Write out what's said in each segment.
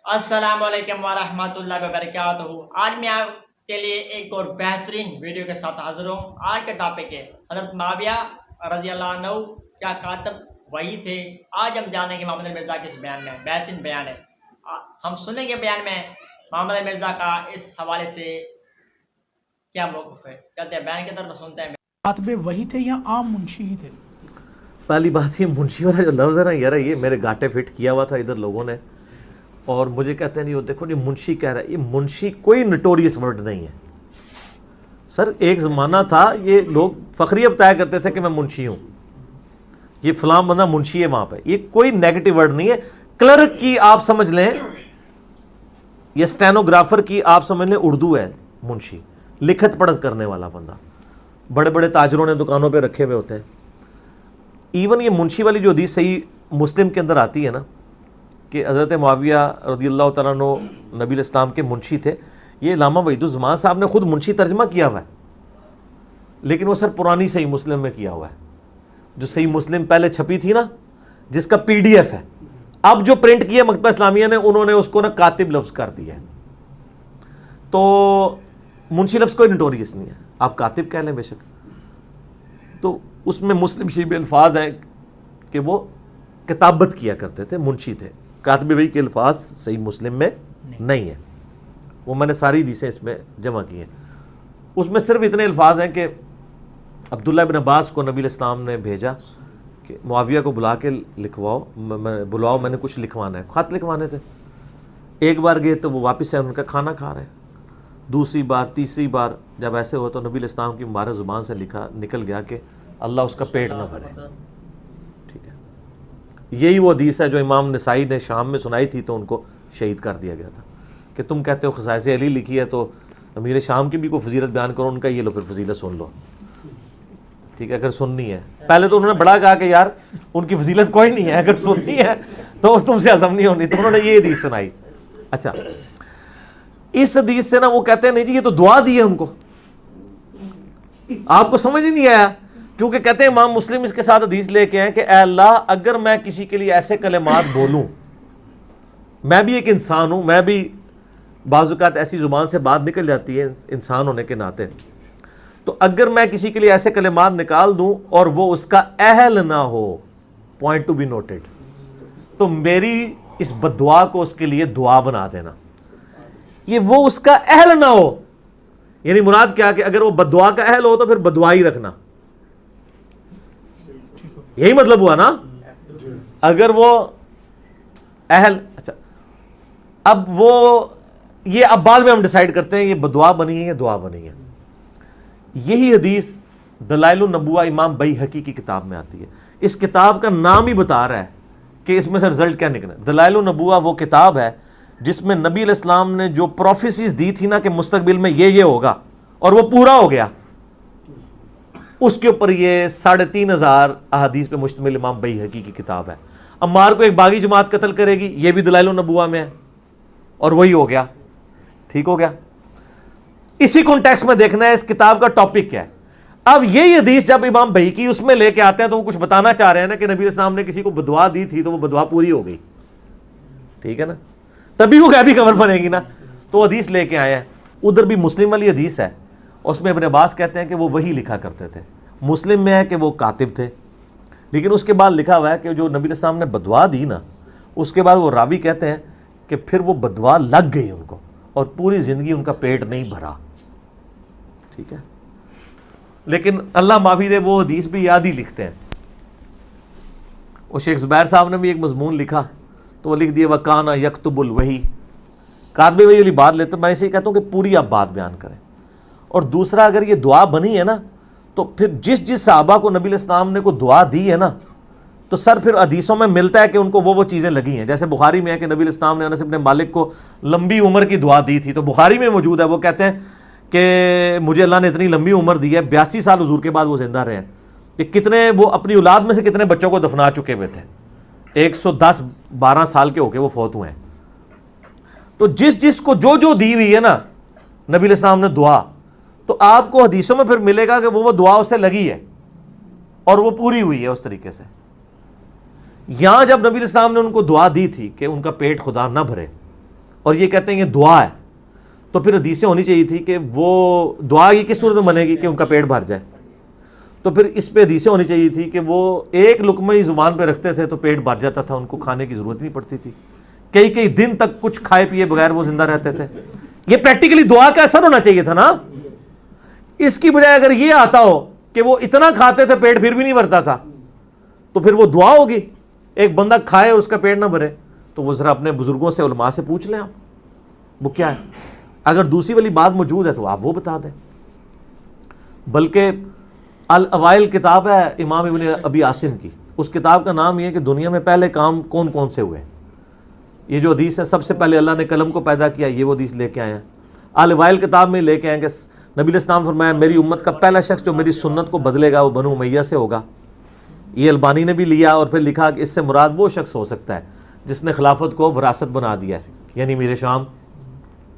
السلام علیکم ورحمۃ اللہ وبرکاتہ۔ آج میں آپ کے لیے ایک اور بہترین ویڈیو کے ساتھ حاضر ہوں۔ آج کا ٹاپک ہے حضرت معاویہ رضی اللہ عنہ کیا کاتب وحی تھے۔ آج ہم جانیں گے محمد مرزا کے اس بیان میں، بہترین بیان ہے۔ ہم سنیں گے بیان میں محمد مرزا کا اس حوالے سے کیا موقف ہے۔ چلتے ہیں بیان کی طرف، سنتے ہیں۔ کاتب وحی تھے یا عام منشی ہی تھے؟ پہلی بات یہ منشی والا جو لفظ ہے نا یار، یہ میرے گاٹے فٹ کیا ہوا تھا ادھر لوگوں نے، اور مجھے کہتے ہیں نہیں وہ دیکھو یہ منشی کہہ رہا ہے۔ یہ منشی کوئی نٹوریس ورڈ نہیں ہے سر۔ ایک زمانہ تھا یہ لوگ فخریہ بتایا کرتے تھے کہ میں منشی ہوں، یہ فلاں بندہ منشی ہے وہاں پہ۔ یہ کوئی نیگیٹو ورڈ نہیں ہے۔ کلرک کی آپ سمجھ لیں یا اسٹینوگرافر کی آپ سمجھ لیں اردو ہے منشی، لکھت پڑھت کرنے والا بندہ۔ بڑے بڑے تاجروں نے دکانوں پہ رکھے ہوئے ہوتے ہیں۔ ایون یہ منشی والی جو حدیث صحیح مسلم کے اندر آتی ہے نا کہ حضرت معاویہ رضی اللہ تعالیٰ عنہ نبی الاسلام کے منشی تھے، یہ علامہ وحید الزمان صاحب نے خود منشی ترجمہ کیا ہوا ہے، لیکن وہ سر پرانی صحیح مسلم میں کیا ہوا ہے، جو صحیح مسلم پہلے چھپی تھی نا، جس کا پی ڈی ایف ہے۔ اب جو پرنٹ کیا مکتبہ اسلامیہ نے، انہوں نے اس کو نا کاتب لفظ کر دیا ہے۔ تو منشی لفظ کوئی نٹوریس نہیں ہے، آپ کاتب کہہ لیں بے شک۔ تو اس میں مسلم شریف الفاظ ہیں کہ وہ کتابت کیا کرتے تھے، منشی تھے۔ کاتب وحی کے الفاظ صحیح مسلم میں نہیں ہیں، وہ میں نے ساری حدیثیں اس میں جمع کی ہیں۔ اس میں صرف اتنے الفاظ ہیں کہ عبداللہ بن عباس کو نبی الاسلام نے بھیجا کہ معاویہ کو بلا کے لکھواؤ، بلاؤ، میں نے کچھ لکھوانا ہے، خط لکھوانے تھے۔ ایک بار گئے تو وہ واپس آئے، ان کا کھانا کھا رہے ہیں۔ دوسری بار تیسری بار جب ایسے ہوا تو نبی الاسلام کی مبارک زبان سے نکل گیا کہ اللہ اس کا پیٹ نہ بھرے۔ ٹھیک ہے، یہی وہ حدیث ہے جو امام نسائی نے شام میں سنائی تھی تو ان کو شہید کر دیا گیا تھا کہ تم کہتے ہو خصائص علی لکھی ہے تو امیر شام کی بھی کوئی فضیلت بیان کرو، ان کا یہ لو پھر فضیلت سن لو۔ ٹھیک ہے، اگر سننی ہے، پہلے تو انہوں نے بڑا کہا کہ یار ان کی فضیلت کوئی نہیں ہے، اگر سننی ہے تو تم سے ہضم نہیں ہونی، تو انہوں نے یہ حدیث سنائی۔ اچھا، اس حدیث سے نا وہ کہتے ہیں نہیں جی یہ تو دعا دی ہے ان کو، آپ کو سمجھ ہی نہیں آیا، کیونکہ کہتے ہیں امام مسلم اس کے ساتھ حدیث لے کے ہیں کہ اے اللہ اگر میں کسی کے لیے ایسے کلمات بولوں، میں بھی ایک انسان ہوں، میں بھی بعض اوقات ایسی زبان سے بات نکل جاتی ہے انسان ہونے کے ناطے، تو اگر میں کسی کے لیے ایسے کلمات نکال دوں اور وہ اس کا اہل نہ ہو، پوائنٹ ٹو بی نوٹڈ، تو میری اس بددعا کو اس کے لیے دعا بنا دینا۔ یہ وہ اس کا اہل نہ ہو، یعنی مراد کیا کہ اگر وہ بددعا کا اہل ہو تو پھر بددعا ہی رکھنا، یہی مطلب ہوا نا۔ اگر وہ اہل، اچھا اب وہ یہ اب بعد میں ہم ڈیسائیڈ کرتے ہیں یہ بددعا بنی ہے یا دعا بنی ہے۔ یہی حدیث دلائل النبوہ امام بیہقی کی کتاب میں آتی ہے۔ اس کتاب کا نام ہی بتا رہا ہے کہ اس میں سے رزلٹ کیا نکلا۔ دلائل النبوہ وہ کتاب ہے جس میں نبی علیہ السلام نے جو پروفیسیز دی تھی نا کہ مستقبل میں یہ ہوگا اور وہ پورا ہو گیا، اس کے اوپر یہ 3500 احادیث پہ مشتمل امام بیہقی کی کتاب ہے۔ عمار کو ایک باغی جماعت قتل کرے گی، یہ بھی دلائل النبوہ میں ہے، اور وہی ہو گیا، ٹھیک ہو گیا۔ اسی کانٹیکسٹ میں دیکھنا ہے اس کتاب کا ٹاپک کیا ہے۔ اب یہی حدیث جب امام بیہقی اس میں لے کے آتے ہیں تو وہ کچھ بتانا چاہ رہے ہیں نا کہ نبی السلام نے کسی کو بددعا دی تھی تو وہ بددعا پوری ہو گئی، ٹھیک ہے نا، تبھی وہ غیبی خبر بنے گی نا۔ تو حدیث لے کے آئے ہیں، ادھر بھی مسلم والی حدیث ہے، اس میں ابن عباس کہتے ہیں کہ وہ وہی لکھا کرتے تھے۔ مسلم میں ہے کہ وہ کاتب تھے، لیکن اس کے بعد لکھا ہوا ہے کہ جو نبی السلام نے بددعا دی نا، اس کے بعد وہ راوی کہتے ہیں کہ پھر وہ بددعا لگ گئی ان کو اور پوری زندگی ان کا پیٹ نہیں بھرا، ٹھیک ہے۔ لیکن اللہ معافی دے وہ حدیث بھی یاد ہی لکھتے ہیں۔ وہ شیخ زبیر صاحب نے بھی ایک مضمون لکھا تو وہ لکھ دیا وَكَانَ يَكْتُبُ الْوَحْيِ، کاتب وحی والی بات لیتے، میں اسے کہتا ہوں کہ پوری آپ بات بیان کریں۔ اور دوسرا اگر یہ دعا بنی ہے نا تو پھر جس صحابہ کو نبی علیہ السلام نے کو دعا دی ہے نا تو سر پھر حدیثوں میں ملتا ہے کہ ان کو وہ چیزیں لگی ہیں۔ جیسے بخاری میں ہے کہ نبی علیہ السلام نے انس بن مالک کو لمبی عمر کی دعا دی تھی، تو بخاری میں موجود ہے، وہ کہتے ہیں کہ مجھے اللہ نے اتنی لمبی عمر دی ہے، 82 سال حضور کے بعد وہ زندہ رہے ہیں، کہ کتنے وہ اپنی اولاد میں سے کتنے بچوں کو دفنا چکے ہوئے تھے، 110-12 سال کے ہو کے وہ فوت ہوئے ہیں۔ تو جس کو جو دی ہوئی ہے نا نبی علیہ السلام نے دعا، تو آپ کو حدیثوں میں پھر ملے گا کہ وہ دعا اسے لگی ہے اور وہ پوری ہوئی ہے اس طریقے سے۔ یہاں جب نبی علیہ السلام نے ان کو دعا دی تھی کہ ان کا پیٹ خدا نہ بھرے، اور یہ کہتے ہیں یہ دعا ہے، تو پھر حدیثیں ہونی چاہیے تھی کہ وہ دعا یہ کس صورت میں بنے گی کہ ان کا پیٹ بھر جائے، تو پھر اس پہ حدیثیں ہونی چاہیے تھی کہ وہ ایک لقمہ ہی زبان پہ رکھتے تھے تو پیٹ بھر جاتا تھا، ان کو کھانے کی ضرورت نہیں پڑتی تھی، کئی دن تک کچھ کھائے پیے بغیر وہ زندہ رہتے تھے۔ یہ پریکٹیکلی دعا کا اثر ہونا چاہیے تھا نا، اس کی بجائے اگر یہ آتا ہو کہ وہ اتنا کھاتے تھے پیٹ پھر بھی نہیں بھرتا تھا، تو پھر وہ دعا ہوگی۔ ایک بندہ کھائے اور اس کا پیٹ نہ بھرے تو وہ ذرا اپنے بزرگوں سے علماء سے پوچھ لیں آپ وہ کیا ہے، اگر دوسری والی بات موجود ہے تو آپ وہ بتا دیں۔ بلکہ الاوائل کتاب ہے امام ابن ابی عاصم کی، اس کتاب کا نام یہ ہے کہ دنیا میں پہلے کام کون کون سے ہوئے، یہ جو حدیث ہے سب سے پہلے اللہ نے قلم کو پیدا کیا، یہ وہ حدیث لے کے آئے ہیں۔ الاوائل کتاب میں لے کے آئے کہ نبی علیہ السلام فرمایا میری امت کا پہلا شخص جو میری سنت کو بدلے گا وہ بنو امیہ سے ہوگا، یہ البانی نے بھی لیا اور پھر لکھا کہ اس سے مراد وہ شخص ہو سکتا ہے جس نے خلافت کو وراثت بنا دیا ہے، یعنی امیر شام،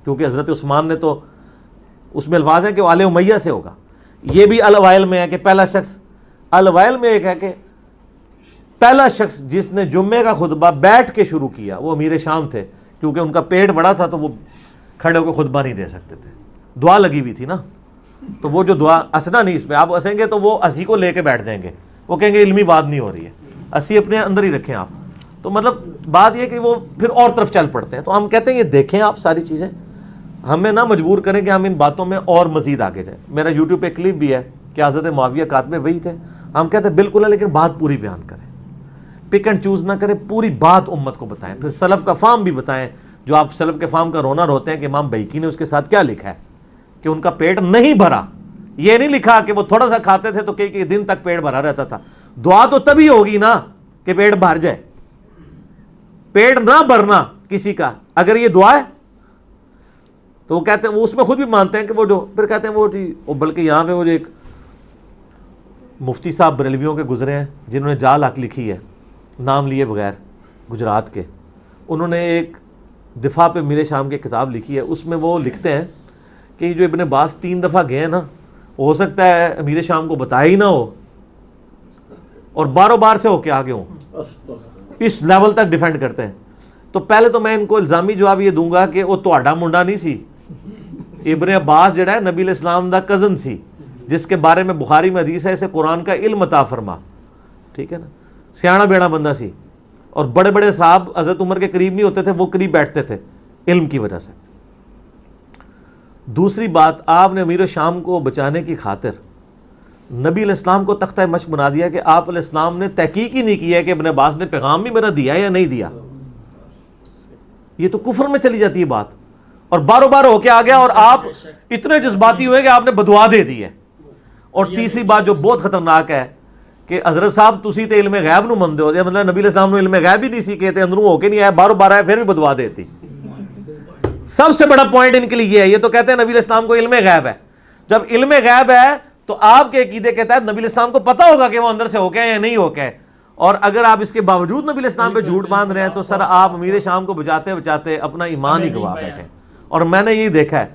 کیونکہ حضرت عثمان نے تو اس میں الفاظ ہیں کہ وہ آل امیہ سے ہوگا۔ یہ بھی الاوائل میں ہے کہ پہلا شخص، الاوائل میں ایک ہے کہ پہلا شخص جس نے جمعے کا خطبہ بیٹھ کے شروع کیا وہ امیر شام تھے، کیونکہ ان کا پیٹ بڑا تھا تو وہ کھڑے ہو کے خطبہ نہیں دے سکتے تھے، دعا لگی ہوئی تھی نا، تو وہ جو دعا ہنسنا نہیں، اس میں آپ ہنسیں گے تو وہ ہنسی کو لے کے بیٹھ جائیں گے، وہ کہیں گے علمی بات نہیں ہو رہی ہے، ہنسی اپنے اندر ہی رکھیں آپ۔ تو مطلب بات یہ کہ وہ پھر اور طرف چل پڑتے ہیں، تو ہم کہتے ہیں یہ دیکھیں آپ ساری چیزیں، ہمیں نہ مجبور کریں کہ ہم ان باتوں میں اور مزید آگے جائیں۔ میرا یوٹیوب پہ کلپ بھی ہے کہ حضرت معاویہ کاتب وہی تھے، ہم کہتے ہیں بالکل ہے، لیکن بات پوری بیان کریں، پک اینڈ چوز نہ کریں، پوری بات امت کو بتائیں، پھر سلف کا فام بھی بتائیں، جو آپ سلف کے فام کا رونا روتے ہیں کہ امام بیہقی نے اس کے ساتھ کیا لکھا ہے کہ ان کا پیٹ نہیں بھرا، یہ نہیں لکھا کہ وہ تھوڑا سا کھاتے تھے تو کئی دن تک پیٹ بھرا رہتا تھا۔ دعا تو تبھی ہوگی نا کہ پیٹ بھر جائے، پیٹ نہ بھرنا کسی کا اگر یہ دعا ہے تو وہ کہتے ہیں، وہ اس میں خود بھی مانتے ہیں کہ وہ جو پھر کہتے ہیں وہ جی، بلکہ یہاں پہ وہ جو ایک مفتی صاحب بریلویوں کے گزرے ہیں جنہوں نے جال حق لکھی ہے نام لیے بغیر، گجرات کے، انہوں نے ایک دفاع پہ امیر شام کی کتاب لکھی ہے، اس میں وہ لکھتے ہیں کہ جو ابن عباس 3 دفعہ گئے ہیں نا، ہو سکتا ہے امیر شام کو بتایا ہی نہ ہو اور باروں بار سے ہو کے آگے ہوں، اس لیول تک ڈیفینڈ کرتے ہیں۔ تو پہلے تو میں ان کو الزامی جواب یہ دوں گا کہ وہ تہاڈا منڈا نہیں سی، ابن عباس جڑا ہے نبی علیہ السلام دا کزن سی، جس کے بارے میں بخاری میں حدیث ہے اسے قرآن کا علم عطا فرما، ٹھیک ہے نا، سیاڑا بیڑا بندہ سی، اور بڑے بڑے صاحب حضرت عمر کے قریب نہیں ہوتے تھے، وہ قریب بیٹھتے تھے علم کی وجہ سے۔ دوسری بات، آپ نے امیر شام کو بچانے کی خاطر نبی علیہ السلام کو تختہ مشق بنا دیا کہ آپ علیہ السلام نے تحقیق ہی نہیں کی ہے کہ ابن عباس نے پیغام بھی میرا دیا یا نہیں دیا، یہ تو کفر میں چلی جاتی ہے بات، اور باروں بار ہو کے آ گیا اور آپ اتنے جذباتی ہوئے کہ آپ نے بدعا دے دی ہے۔ اور تیسری بات جو بہت خطرناک ہے کہ حضرت صاحب تسی تے علم غیب نو مندے ہو، مطلب نبی علیہ السلام نے علم غیب ہی نہیں سی کہتے، اندروں ہو کے نہیں آیا، باروں بار آیا پھر بھی بدعا دیتی۔ سب سے بڑا پوائنٹ ان کے لیے یہ ہے، یہ تو کہتے ہیں نبی علیہ السلام کو علم غیب ہے، جب علم غیب ہے تو آپ کے عقیدے کے تحت نبی علیہ السلام کو پتہ ہوگا کہ وہ اندر سے ہو کے یا نہیں ہو کے، اور اگر آپ اس کے باوجود نبی علیہ السلام پہ جھوٹ باندھ رہے ہیں تو سر آپ امیر شام کو بچاتے بچاتے اپنا ایمان ہی گوا بیٹھے۔ اور میں نے یہی دیکھا ہے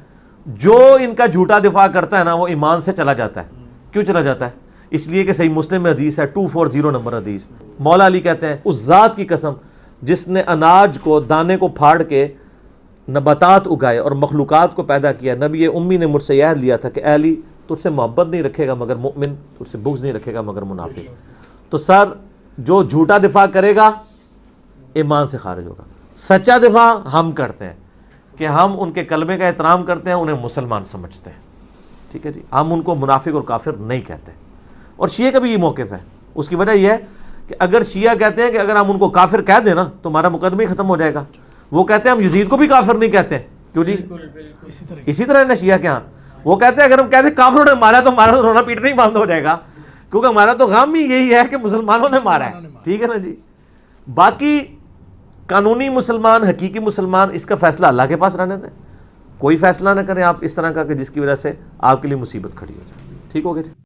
جو ان کا جھوٹا دفاع کرتا ہے نا وہ ایمان سے چلا جاتا ہے۔ کیوں چلا جاتا ہے؟ اس لیے کہ صحیح مسلم میں حدیث ہے 240 نمبر حدیث، مولا علی کہتے ہیں اس ذات کی قسم جس نے اناج کو دانے کو پھاڑ کے نباتات اگائے اور مخلوقات کو پیدا کیا، نبی امی نے مجھ سے عہد لیا تھا کہ اے علی تجھ سے محبت نہیں رکھے گا مگر مومن، تجھ سے بغض نہیں رکھے گا مگر منافق۔ تو سر جو جھوٹا دفاع کرے گا ایمان سے خارج ہوگا، سچا دفاع ہم کرتے ہیں کہ ہم ان کے کلمے کا احترام کرتے ہیں، انہیں مسلمان سمجھتے ہیں، ٹھیک ہے جی، ہم ان کو منافق اور کافر نہیں کہتے۔ اور شیعہ کا بھی یہ موقف ہے، اس کی وجہ یہ ہے کہ اگر شیعہ کہتے ہیں کہ اگر ہم ان کو کافر کہہ دیں نا تو ہمارا مقدمہ ہی ختم ہو جائے گا، وہ کہتے ہیں ہم یزید کو بھی کافر نہیں کہتے، کیوں جی؟ اسی طرح ہے نا شیعہ کے ہاں، وہ کہتے ہیں اگر ہم کہتے ہیں کافروں نے مارا تو ہمارا رونا پیٹنا ہی بند ہو جائے گا، کیونکہ ہمارا تو غم ہی یہی ہے کہ مسلمانوں نے مارا ہے، ٹھیک ہے نا جی۔ باقی قانونی مسلمان، حقیقی مسلمان، اس کا فیصلہ اللہ کے پاس رہنے دیں، کوئی فیصلہ نہ کریں آپ اس طرح کا کہ جس کی وجہ سے آپ کے لیے مصیبت کھڑی ہو جائے، ٹھیک ہو گیا جی۔